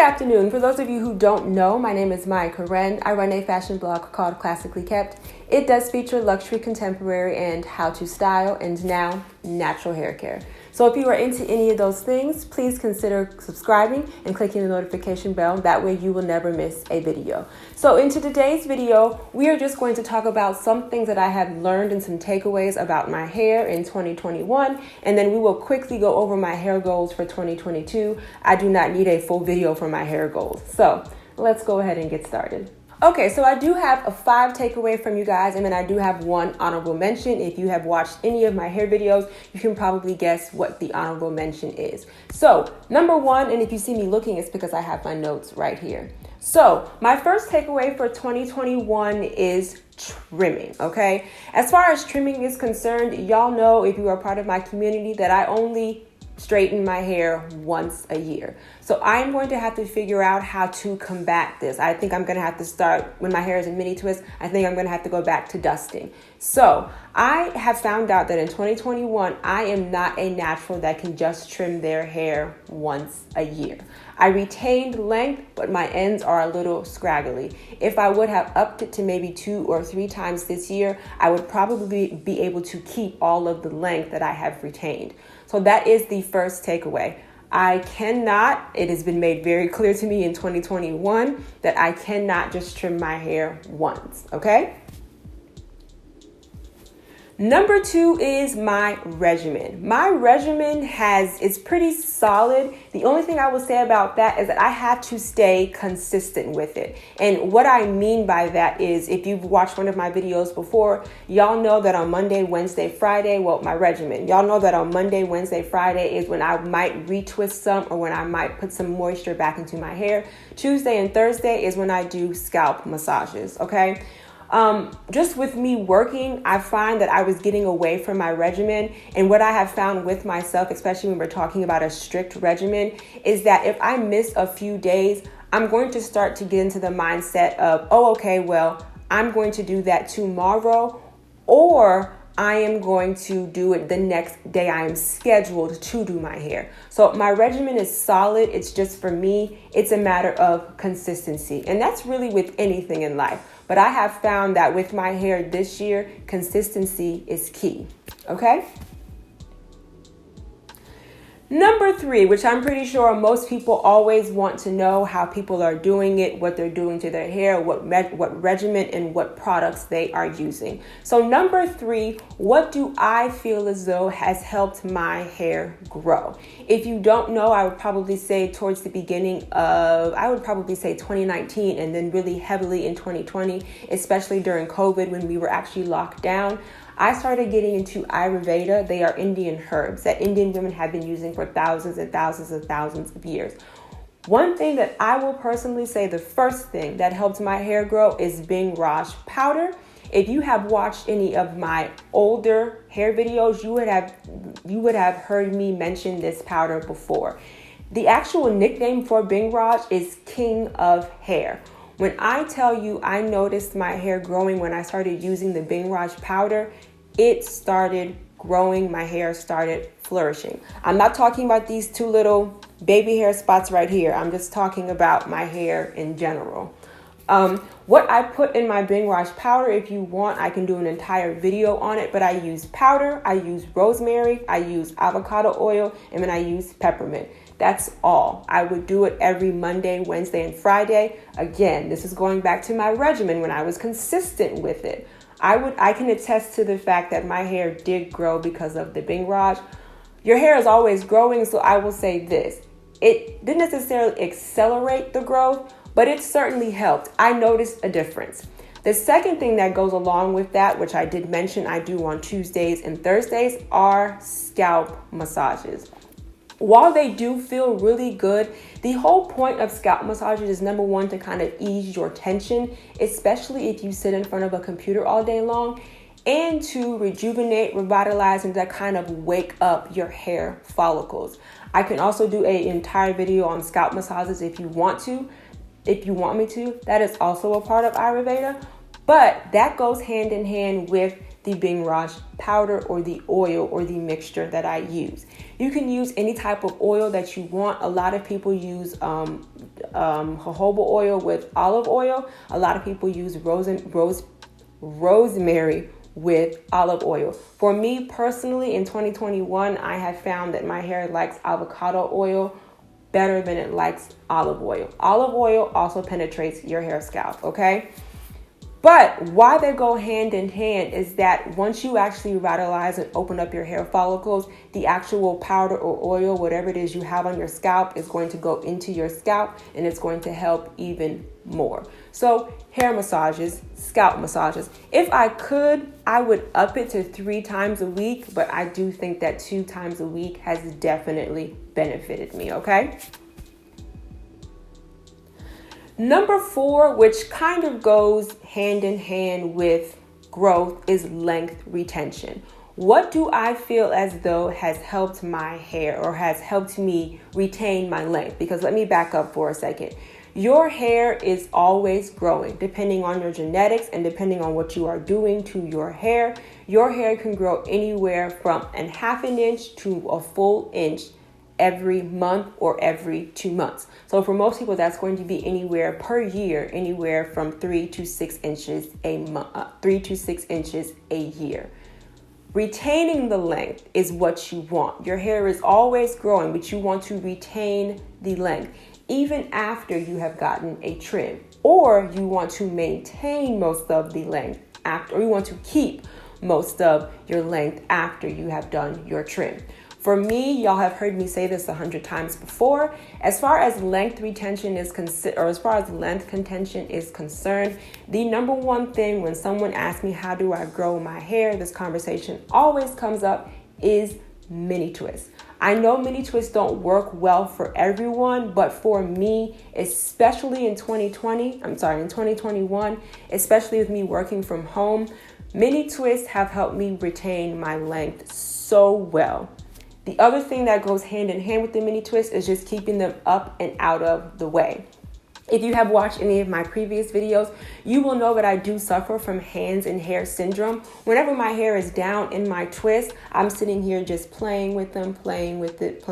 afternoon. For those of you who don't know, my name is Maya Karen. I run a fashion blog called Classically Kept. It does feature luxury, contemporary, and how to style, and now natural hair care. So if you are into any of those things, please consider subscribing and clicking the notification bell. That way you will never miss a video. So into today's video, we are just going to talk about some things that I have learned and some takeaways about my hair in 2021. And then we will quickly go over my hair goals for 2022. I do not need a full video for my hair goals. So let's go ahead and get started. Okay, so I do have a 5 takeaway from you guys, and then I do have one honorable mention. If you have watched any of my hair videos, you can probably guess what the honorable mention is. So, number 1, and if you see me looking, it's because I have my notes right here. So, my first takeaway for 2021 is trimming, okay? As far as trimming is concerned, y'all know, if you are part of my community, that I only straighten my hair once a year. So I'm going to have to figure out how to combat this. I think I'm going to have to start, when my hair is in mini twists, I think I'm going to have to go back to dusting. So I have found out that in 2021, I am not a natural that can just trim their hair once a year. I retained length, but my ends are a little scraggly. If I would have upped it to maybe 2 or 3 times this year, I would probably be able to keep all of the length that I have retained. So that is the first takeaway. It has been made very clear to me in 2021 that I cannot just trim my hair once, okay? Number 2 is my regimen. My regimen is pretty solid. The only thing I will say about that is that I have to stay consistent with it. And what I mean by that is, if you've watched one of my videos before, y'all know that on Monday, Wednesday, Friday, my regimen. Y'all know that on Monday, Wednesday, Friday is when I might retwist some or when I might put some moisture back into my hair. Tuesday and Thursday is when I do scalp massages, okay? Just with me working, I find that I was getting away from my regimen. And what I have found with myself, especially when we're talking about a strict regimen, is that if I miss a few days, I'm going to start to get into the mindset of, I'm going to do that tomorrow, or I am going to do it the next day I am scheduled to do my hair. So my regimen is solid. It's just, for me, it's a matter of consistency. And that's really with anything in life. But I have found that with my hair this year, consistency is key, okay? Number 3, which I'm pretty sure most people always want to know how people are doing it, what they're doing to their hair, what regimen and what products they are using. So number 3, what do I feel as though has helped my hair grow? If you don't know, I would probably say towards the beginning of, 2019, and then really heavily in 2020, especially during COVID when we were actually locked down. I started getting into Ayurveda. They are Indian herbs that Indian women have been using for thousands and thousands and thousands of years. One thing that I will personally say, the first thing that helped my hair grow is Bing Raj powder. If you have watched any of my older hair videos, you would have heard me mention this powder before. The actual nickname for Bing Raj is King of Hair. When I tell you I noticed my hair growing when I started using the Bing Raj powder, it started growing, my hair started flourishing. I'm not talking about these 2 little baby hair spots right here. I'm just talking about my hair in general. What I put in my Bing Raj powder, if you want, I can do an entire video on it, but I use powder, I use rosemary, I use avocado oil, and then I use peppermint. That's all. I would do it every Monday, Wednesday, and Friday. Again, this is going back to my regimen when I was consistent with it. I can attest to the fact that my hair did grow because of the Bing Raj. Your hair is always growing, so I will say this. It didn't necessarily accelerate the growth, but it certainly helped. I noticed a difference. The second thing that goes along with that, which I did mention I do on Tuesdays and Thursdays, are scalp massages. While they do feel really good, the whole point of scalp massages is, number 1, to kind of ease your tension, especially if you sit in front of a computer all day long, and to rejuvenate, revitalize, and to kind of wake up your hair follicles. I can also do an entire video on scalp massages if you want me to. That is also a part of Ayurveda, but that goes hand in hand with the Bing Raj powder or the oil or the mixture that I use. You can use any type of oil that you want. A lot of people use jojoba oil with olive oil. A lot of people use rosemary with olive oil. For me personally, in 2021, I have found that my hair likes avocado oil better than it likes olive oil. Olive oil also penetrates your hair scalp, okay? But why they go hand in hand is that once you actually revitalize and open up your hair follicles, the actual powder or oil, whatever it is you have on your scalp, is going to go into your scalp and it's going to help even more. So hair massages, scalp massages. If I could, I would up it to 3 times a week, but I do think that 2 times a week has definitely benefited me, okay? Number 4, which kind of goes hand in hand with growth, is length retention. What do I feel as though has helped my hair or has helped me retain my length? Because let me back up for a second. Your hair is always growing depending on your genetics and depending on what you are doing to your hair. Your hair can grow anywhere from a ½ inch to a full inch every month or every 2 months. So for most people, that's going to be anywhere per year, anywhere from 3 to 6 inches a month, 3 to 6 inches a year. Retaining the length is what you want. Your hair is always growing, but you want to retain the length even after you have gotten a trim, or you want to maintain most of the length after, or you want to keep most of your length after you have done your trim. For me, y'all have heard me say this 100 times before. As far as length retention is as far as length contention is concerned, the number one thing when someone asks me how do I grow my hair, this conversation always comes up, is mini twists. I know mini twists don't work well for everyone, but for me, especially in 2021, especially with me working from home, mini twists have helped me retain my length so well. The other thing that goes hand in hand with the mini twist is just keeping them up and out of the way. If you have watched any of my previous videos, you will know that I do suffer from hands and hair syndrome. Whenever my hair is down in my twist, I'm sitting here just playing with them, playing with it.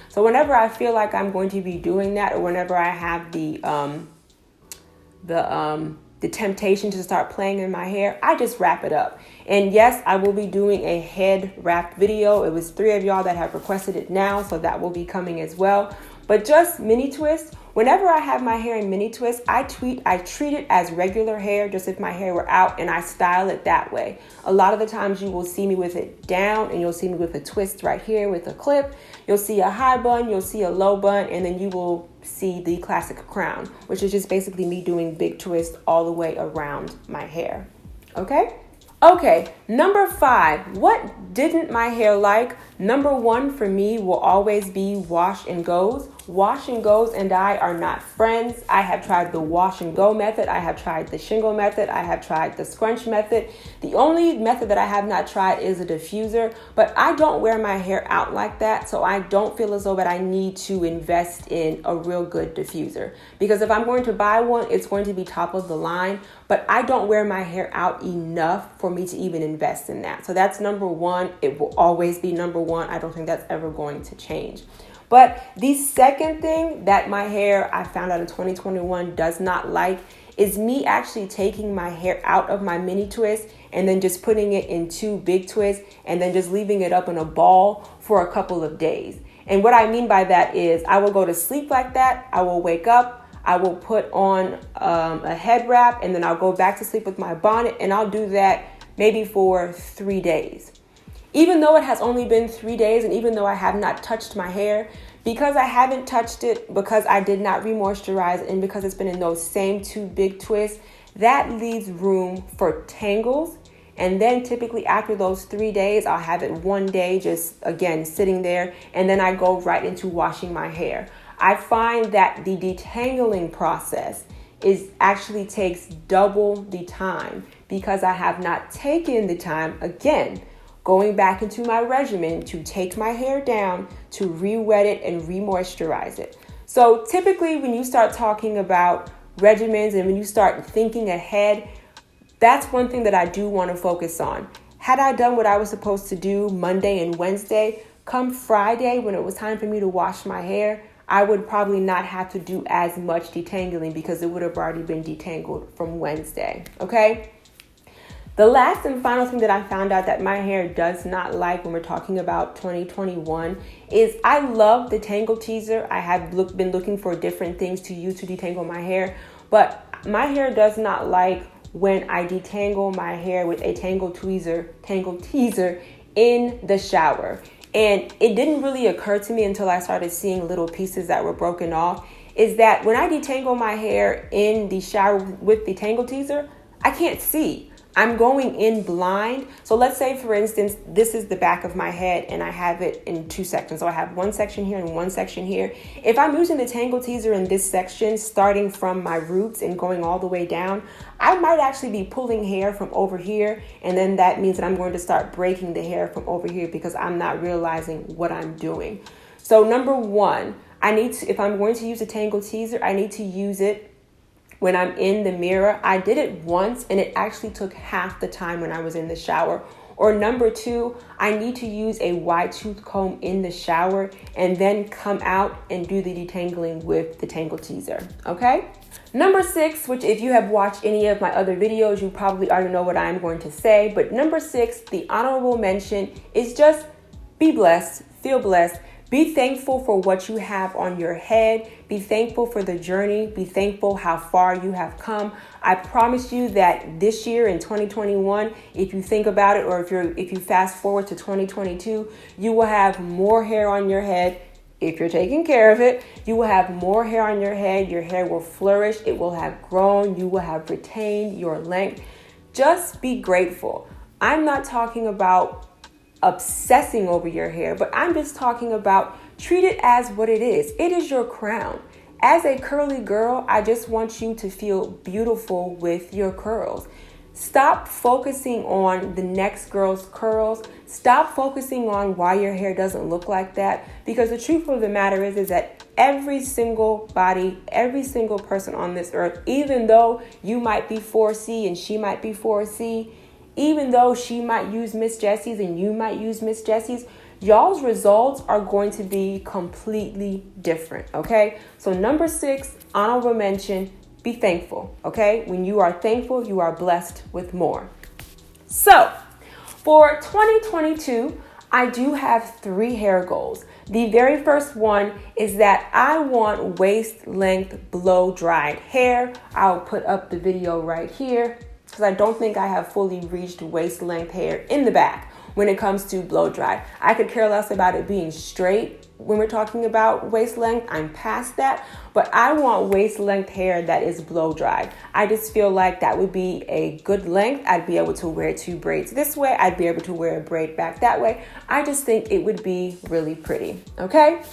So whenever I feel like I'm going to be doing that, or whenever I have the temptation to start playing in my hair, I just wrap it up. And yes, I will be doing a head wrapped video. It was 3 of y'all that have requested it now, so that will be coming as well. But just mini twists, whenever I have my hair in mini twists, I treat it as regular hair, just if my hair were out, and I style it that way. A lot of the times you will see me with it down, and you'll see me with a twist right here with a clip. You'll see a high bun, you'll see a low bun, and then you will see the classic crown, which is just basically me doing big twists all the way around my hair. Okay, number 5, what didn't my hair like? Number 1 for me will always be wash and goes. Wash and goes and I are not friends. I have tried the wash and go method. I have tried the shingle method. I have tried the scrunch method. The only method that I have not tried is a diffuser, but I don't wear my hair out like that, so I don't feel as though that I need to invest in a real good diffuser. Because if I'm going to buy one, it's going to be top of the line, but I don't wear my hair out enough for me to even invest in that. So that's number 1. It will always be number 1. I don't think that's ever going to change. But the second thing that my hair, I found out in 2021, does not like is me actually taking my hair out of my mini twist and then just putting it in 2 big twists and then just leaving it up in a ball for a couple of days. And what I mean by that is I will go to sleep like that. I will wake up. I will put on a head wrap, and then I'll go back to sleep with my bonnet, and I'll do that maybe for 3 days. Even though it has only been 3 days, and even though I have not touched my hair, because I haven't touched it, because I did not re-moisturize, and because it's been in those same 2 big twists, that leaves room for tangles. And then typically after those 3 days, I'll have it 1 day just, again, sitting there, and then I go right into washing my hair. I find that the detangling process actually takes double the time because I have not taken the time, again, going back into my regimen to take my hair down, to re-wet it and re-moisturize it. So typically when you start talking about regimens and when you start thinking ahead, That's one thing that I do want to focus on. Had I done what I was supposed to do Monday and Wednesday, come Friday when it was time for me to wash my hair, I would probably not have to do as much detangling because it would have already been detangled from Wednesday, okay? The last and final thing that I found out that my hair does not like when we're talking about 2021 is I love the Tangle Teaser. I have been looking for different things to use to detangle my hair, but my hair does not like when I detangle my hair with a Tangle Teaser in the shower. And it didn't really occur to me until I started seeing little pieces that were broken off, is that when I detangle my hair in the shower with the Tangle Teaser, I can't see. I'm going in blind. So let's say, for instance, this is the back of my head and I have it in two sections. So I have one section here and one section here. If I'm using the Tangle Teaser in this section, starting from my roots and going all the way down, I might actually be pulling hair from over here. And then that means that I'm going to start breaking the hair from over here because I'm not realizing what I'm doing. So number one, if I'm going to use a Tangle Teaser, I need to use it when I'm in the mirror. I did it once and it actually took half the time when I was in the shower. Or number two, I need to use a wide tooth comb in the shower and then come out and do the detangling with the Tangle Teaser, okay? Number 6, which if you have watched any of my other videos, you probably already know what I'm going to say. But number 6, the honorable mention is just be blessed, feel blessed. Be thankful for what you have on your head. Be thankful for the journey. Be thankful how far you have come. I promise you that this year in 2021, if you think about it, or if you fast forward to 2022, you will have more hair on your head. If you're taking care of it, you will have more hair on your head. Your hair will flourish. It will have grown. You will have retained your length. Just be grateful. I'm not talking about obsessing over your hair, but I'm just talking about treat it as what it is. It is your crown. As a curly girl, I just want you to feel beautiful with your curls. Stop focusing on the next girl's curls. Stop focusing on why your hair doesn't look like that, because the truth of the matter is that every single body, every single person on this earth, even though you might be 4C and she might be 4C, even though she might use Miss Jessie's and you might use Miss Jessie's, y'all's results are going to be completely different, okay? So number 6, honorable mention, be thankful, okay? When you are thankful, you are blessed with more. So for 2022, I do have 3 hair goals. The very first one is that I want waist length blow dried hair. I'll put up the video right here, because I don't think I have fully reached waist length hair in the back when it comes to blow dry. I could care less about it being straight when we're talking about waist length. I'm past that, but I want waist length hair that is blow dried. I just feel like that would be a good length. I'd be able to wear 2 braids this way. I'd be able to wear a braid back that way. I just think it would be really pretty, okay?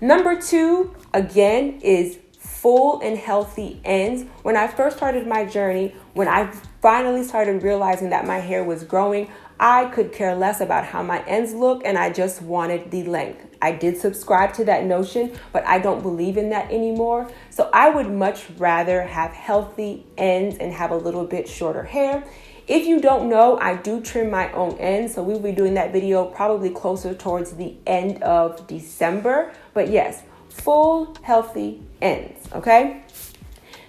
Number 2, again, is full and healthy ends. When I first started my journey, when I finally started realizing that my hair was growing, I could care less about how my ends look and I just wanted the length. I did subscribe to that notion, but I don't believe in that anymore. So I would much rather have healthy ends and have a little bit shorter hair. If you don't know, I do trim my own ends, so we'll be doing that video probably closer towards the end of December. But yes, full healthy ends, okay?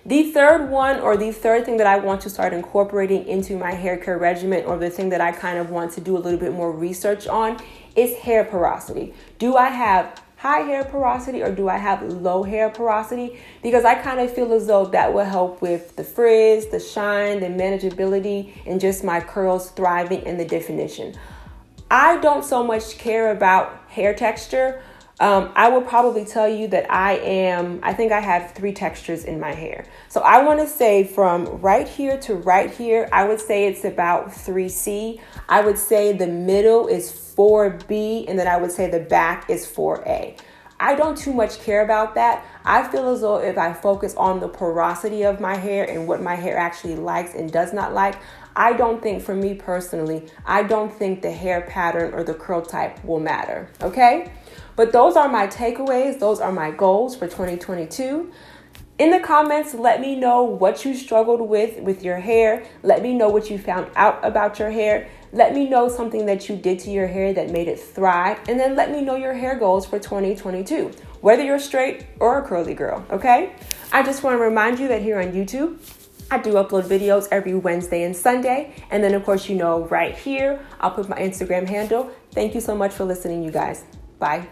The third one, or the third thing that I want to start incorporating into my hair care regimen, or the thing that I kind of want to do a little bit more research on, is hair porosity. Do I have high hair porosity or do I have low hair porosity? Because I kind of feel as though that will help with the frizz, the shine, the manageability, and just my curls thriving in the definition. I don't so much care about hair texture. I will probably tell you that I think I have 3 textures in my hair. So I want to say from right here to right here, I would say it's about 3C. I would say the middle is 4B, and then I would say the back is 4A. I don't too much care about that. I feel as though if I focus on the porosity of my hair and what my hair actually likes and does not like, I don't think, for me personally, I don't think the hair pattern or the curl type will matter, okay? But those are my takeaways. Those are my goals for 2022. In the comments, let me know what you struggled with your hair. Let me know what you found out about your hair. Let me know something that you did to your hair that made it thrive. And then let me know your hair goals for 2022, whether you're straight or a curly girl, okay? I just want to remind you that here on YouTube, I do upload videos every Wednesday and Sunday. And then, of course, right here, I'll put my Instagram handle. Thank you so much for listening, you guys. Bye.